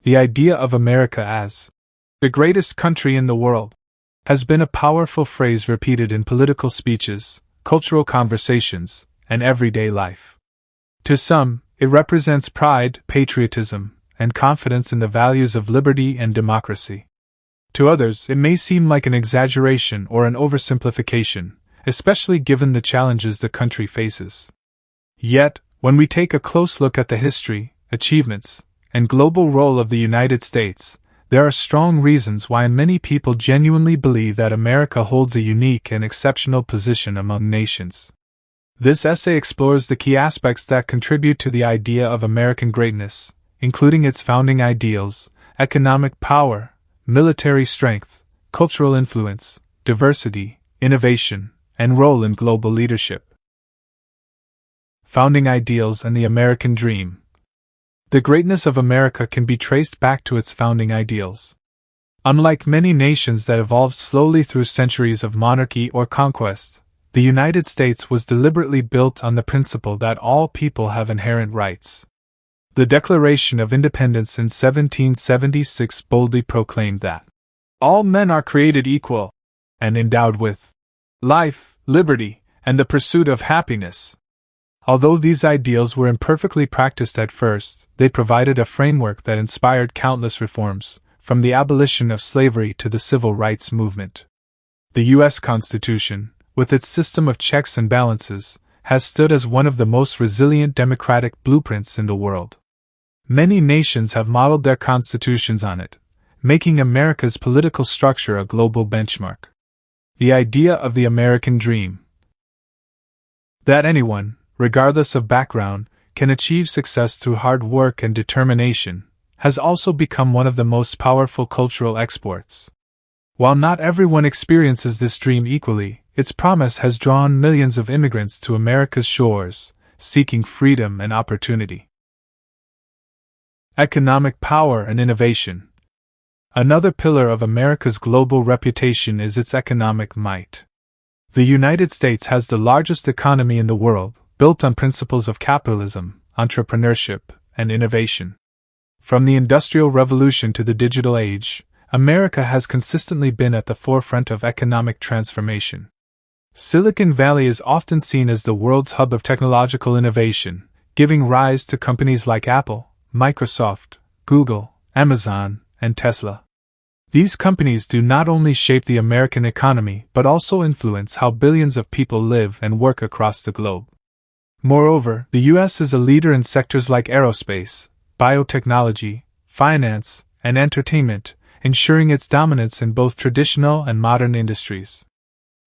The idea of America as the greatest country in the world has been a powerful phrase repeated in political speeches, cultural conversations, and everyday life. To some, it represents pride, patriotism, and confidence in the values of liberty and democracy. To others, it may seem like an exaggeration or an oversimplification, especially given the challenges the country faces. Yet, when we take a close look at the history, achievements, and global role of the United States, there are strong reasons why many people genuinely believe that America holds a unique and exceptional position among nations. This essay explores the key aspects that contribute to the idea of American greatness, including its founding ideals, economic power, military strength, cultural influence, diversity, innovation, and role in global leadership. Founding ideals and the American dream. The greatness of America can be traced back to its founding ideals. Unlike many nations that evolved slowly through centuries of monarchy or conquest, the United States was deliberately built on the principle that all people have inherent rights. The Declaration of Independence in 1776 boldly proclaimed that all men are created equal and endowed with life, liberty, and the pursuit of happiness. Although these ideals were imperfectly practiced at first, they provided a framework that inspired countless reforms, from the abolition of slavery to the civil rights movement. The U.S. Constitution, with its system of checks and balances, has stood as one of the most resilient democratic blueprints in the world. Many nations have modeled their constitutions on it, making America's political structure a global benchmark. The idea of the American dream. That anyone, regardless of background, can achieve success through hard work and determination, has also become one of the most powerful cultural exports. While not everyone experiences this dream equally, its promise has drawn millions of immigrants to America's shores, seeking freedom and opportunity. Economic power and innovation. Another pillar of America's global reputation is its economic might. The United States has the largest economy in the world, built on principles of capitalism, entrepreneurship, and innovation. From the Industrial Revolution to the digital age, America has consistently been at the forefront of economic transformation. Silicon Valley is often seen as the world's hub of technological innovation, giving rise to companies like Apple, Microsoft, Google, Amazon, and Tesla. These companies do not only shape the American economy but also influence how billions of people live and work across the globe. Moreover, the U.S. is a leader in sectors like aerospace, biotechnology, finance, and entertainment, ensuring its dominance in both traditional and modern industries.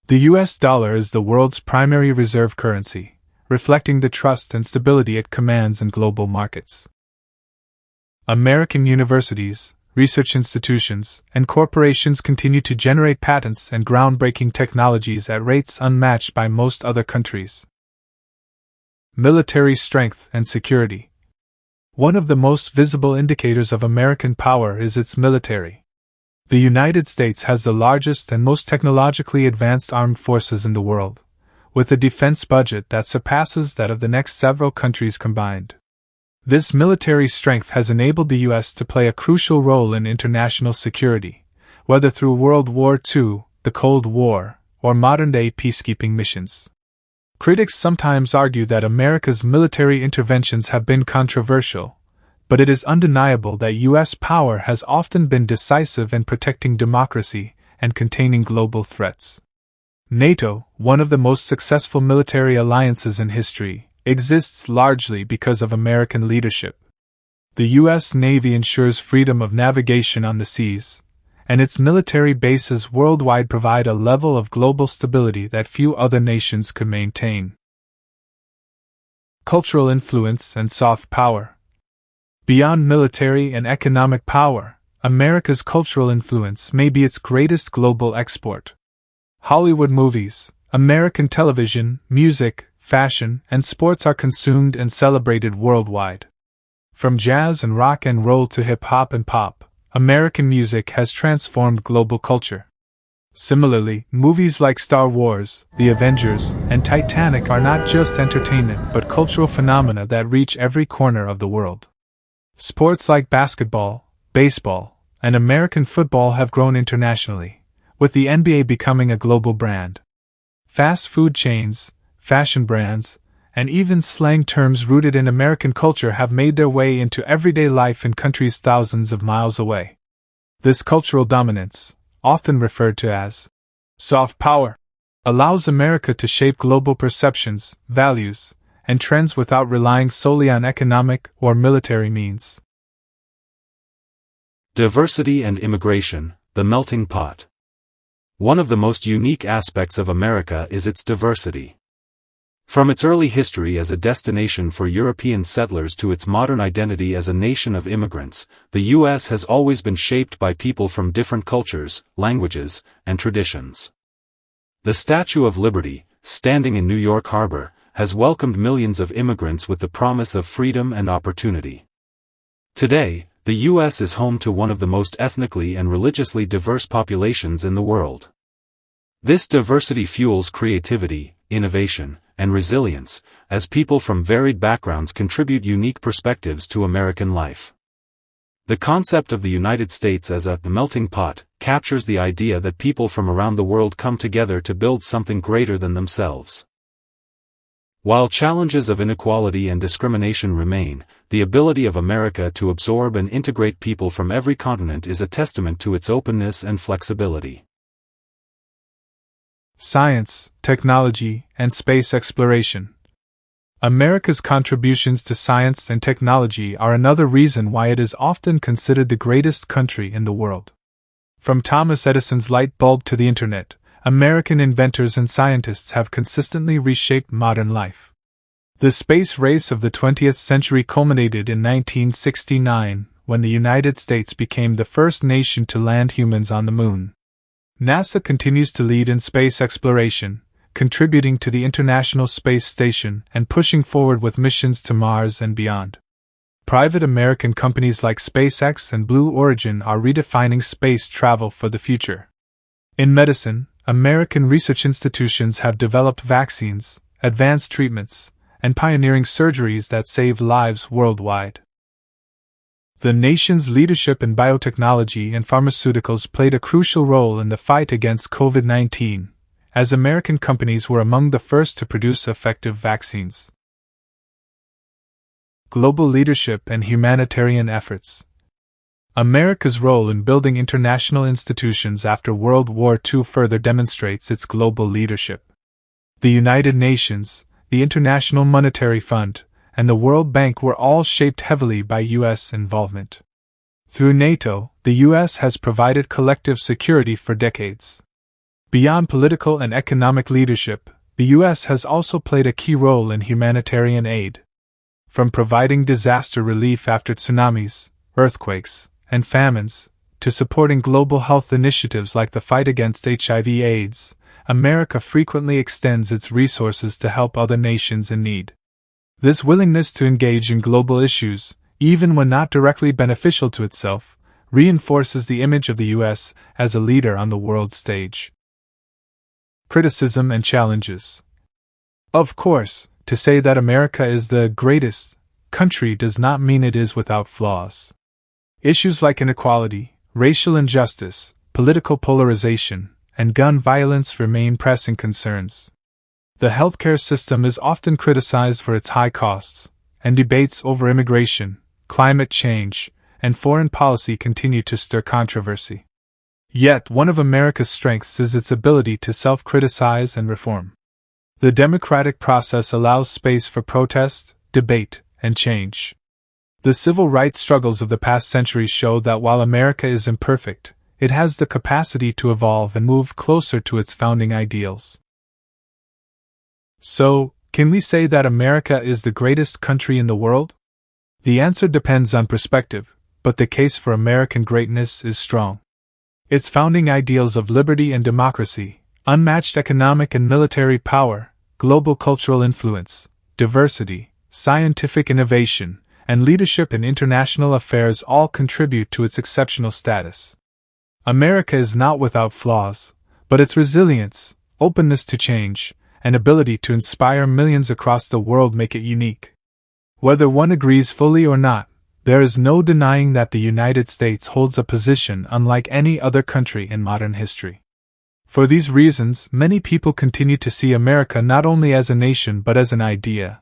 The U.S. dollar is the world's primary reserve currency, reflecting the trust and stability it commands in global markets. American universities, research institutions, and corporations continue to generate patents and groundbreaking technologies at rates unmatched by most other countries. Military strength and security. One of the most visible indicators of American power is its military. The United States has the largest and most technologically advanced armed forces in the world, with a defense budget that surpasses that of the next several countries combined. This military strength has enabled the U.S. to play a crucial role in international security, whether through World War II, the Cold War, or modern-day peacekeeping missions. Critics sometimes argue that America's military interventions have been controversial, but it is undeniable that U.S. power has often been decisive in protecting democracy and containing global threats. NATO, one of the most successful military alliances in history, exists largely because of American leadership. The U.S. Navy ensures freedom of navigation on the seas, and its military bases worldwide provide a level of global stability that few other nations could maintain. Cultural influence and soft power. Beyond military and economic power, America's cultural influence may be its greatest global export. Hollywood movies, American television, music, fashion, and sports are consumed and celebrated worldwide. From jazz and rock and roll to hip-hop and pop, American music has transformed global culture. Similarly, movies like Star Wars, The Avengers, and Titanic are not just entertainment but cultural phenomena that reach every corner of the world. Sports like basketball, baseball, and American football have grown internationally, with the NBA becoming a global brand. Fast food chains, fashion brands, and even slang terms rooted in American culture have made their way into everyday life in countries thousands of miles away. This cultural dominance, often referred to as soft power, allows America to shape global perceptions, values, and trends without relying solely on economic or military means. Diversity and immigration, the melting pot. One of the most unique aspects of America is its diversity. From its early history as a destination for European settlers to its modern identity as a nation of immigrants, the U.S. has always been shaped by people from different cultures, languages, and traditions. The Statue of Liberty, standing in New York Harbor, has welcomed millions of immigrants with the promise of freedom and opportunity. Today, the U.S. is home to one of the most ethnically and religiously diverse populations in the world. This diversity fuels creativity, innovation, and resilience, as people from varied backgrounds contribute unique perspectives to American life. The concept of the United States as a melting pot captures the idea that people from around the world come together to build something greater than themselves. While challenges of inequality and discrimination remain, the ability of America to absorb and integrate people from every continent is a testament to its openness and flexibility. Science, technology, and space exploration. America's contributions to science and technology are another reason why it is often considered the greatest country in the world. From Thomas Edison's light bulb to the Internet, American inventors and scientists have consistently reshaped modern life. The space race of the 20th century culminated in 1969, when the United States became the first nation to land humans on the Moon. NASA continues to lead in space exploration, contributing to the International Space Station and pushing forward with missions to Mars and beyond. Private American companies like SpaceX and Blue Origin are redefining space travel for the future. In medicine, American research institutions have developed vaccines, advanced treatments, and pioneering surgeries that save lives worldwide. The nation's leadership in biotechnology and pharmaceuticals played a crucial role in the fight against COVID-19, as American companies were among the first to produce effective vaccines. Global leadership and humanitarian efforts. America's role in building international institutions after World War II further demonstrates its global leadership. The United Nations, the International Monetary Fund, and the World Bank were all shaped heavily by U.S. involvement. Through NATO, the U.S. has provided collective security for decades. Beyond political and economic leadership, the U.S. has also played a key role in humanitarian aid. From providing disaster relief after tsunamis, earthquakes, and famines, to supporting global health initiatives like the fight against HIV/AIDS, America frequently extends its resources to help other nations in need. This willingness to engage in global issues, even when not directly beneficial to itself, reinforces the image of the U.S. as a leader on the world stage. Criticism and challenges. Of course, to say that America is the greatest country does not mean it is without flaws. Issues like inequality, racial injustice, political polarization, and gun violence remain pressing concerns. The healthcare system is often criticized for its high costs, and debates over immigration, climate change, and foreign policy continue to stir controversy. Yet, one of America's strengths is its ability to self-criticize and reform. The democratic process allows space for protest, debate, and change. The civil rights struggles of the past century show that while America is imperfect, it has the capacity to evolve and move closer to its founding ideals. So, can we say that America is the greatest country in the world? The answer depends on perspective, but the case for American greatness is strong. Its founding ideals of liberty and democracy, unmatched economic and military power, global cultural influence, diversity, scientific innovation, and leadership in international affairs all contribute to its exceptional status. America is not without flaws, but its resilience, openness to change, and ability to inspire millions across the world make it unique. Whether one agrees fully or not, There is no denying that the United States holds a position unlike any other country in modern history. For these reasons, many people continue to see America not only as a nation but as an idea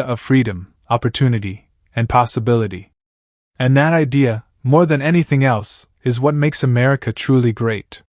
of freedom, opportunity, and possibility. And that idea, more than anything else, is what makes America truly great.